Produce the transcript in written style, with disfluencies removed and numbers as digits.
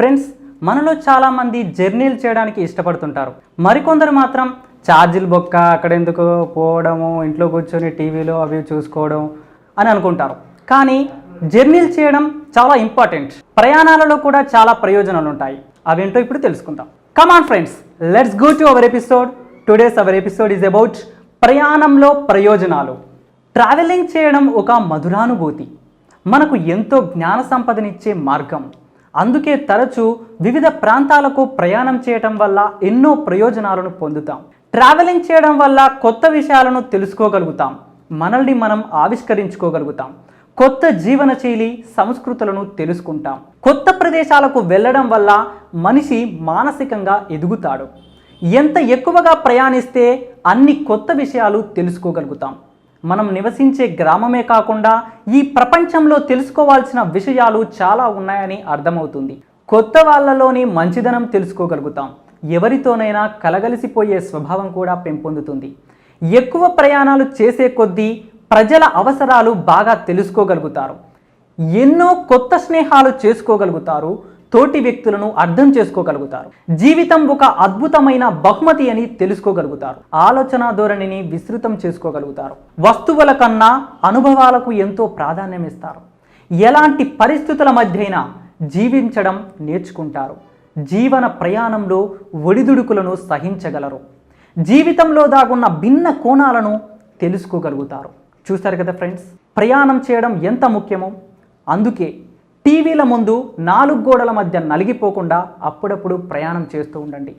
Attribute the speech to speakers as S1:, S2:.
S1: Friends, మనలో చాలామంది జర్నీలు చేయడానికి ఇష్టపడుతుంటారు. మరికొందరు మాత్రం ఛార్జీలు బొక్క, అక్కడెందుకు పోవడము, ఇంట్లో కూర్చొని టీవీలో అవి చూసుకోవడం అని అనుకుంటారు. కానీ జర్నీలు చేయడం చాలా ఇంపార్టెంట్. ప్రయాణాలలో కూడా చాలా ప్రయోజనాలు ఉంటాయి. అవేంటో ఇప్పుడు తెలుసుకుందాం. Come on friends, let's go to our episode. Today's our episode is about ప్రయాణంలో ప్రయోజనాలు. ట్రావెలింగ్ చేయడం ఒక మధురానుభూతి, మనకు ఎంతో జ్ఞాన సంపదనిచ్చే మార్గం. అందుకే తరచూ వివిధ ప్రాంతాలకు ప్రయాణం చేయటం వల్ల ఎన్నో ప్రయోజనాలను పొందుతాం. ట్రావెలింగ్ చేయడం వల్ల కొత్త విషయాలను తెలుసుకోగలుగుతాం, మనల్ని మనం ఆవిష్కరించుకోగలుగుతాం, కొత్త జీవనశైలి సంస్కృతులను తెలుసుకుంటాం. కొత్త ప్రదేశాలకు వెళ్ళడం వల్ల మనిషి మానసికంగా ఎదుగుతాడు. ఎంత ఎక్కువగా ప్రయాణిస్తే అన్ని కొత్త విషయాలు తెలుసుకోగలుగుతాం. మనం నివసించే గ్రామమే కాకుండా ఈ ప్రపంచంలో తెలుసుకోవాల్సిన విషయాలు చాలా ఉన్నాయని అర్థమవుతుంది. కొత్త వాళ్ళలోని మంచిదనం తెలుసుకోగలుగుతాం. ఎవరితోనైనా కలగలిసిపోయే స్వభావం కూడా పెంపొందుతుంది. ఎక్కువ ప్రయాణాలు చేసే కొద్దీ ప్రజల అవసరాలు బాగా తెలుసుకోగలుగుతారు. ఎన్నో కొత్త స్నేహాలు చేసుకోగలుగుతారు. తోటి వ్యక్తులను అర్థం చేసుకోగలుగుతారు. జీవితం ఒక అద్భుతమైన బహుమతి అని తెలుసుకోగలుగుతారు. ఆలోచన ధోరణిని విస్తృతం చేసుకోగలుగుతారు. వస్తువుల కన్నా అనుభవాలకు ఎంతో ప్రాధాన్యం ఇస్తారు. ఎలాంటి పరిస్థితుల మధ్యైనా జీవించడం నేర్చుకుంటారు. జీవన ప్రయాణంలో ఒడిదుడుకులను సహించగలరు. జీవితంలో దాగున్న భిన్న కోణాలను తెలుసుకోగలుగుతారు. చూస్తారు కదా ఫ్రెండ్స్, ప్రయాణం చేయడం ఎంత ముఖ్యమో. అందుకే టీవీల ముందు 4 గోడల మధ్య నలిగిపోకుండా అప్పుడప్పుడు ప్రయాణం చేస్తూ ఉండండి.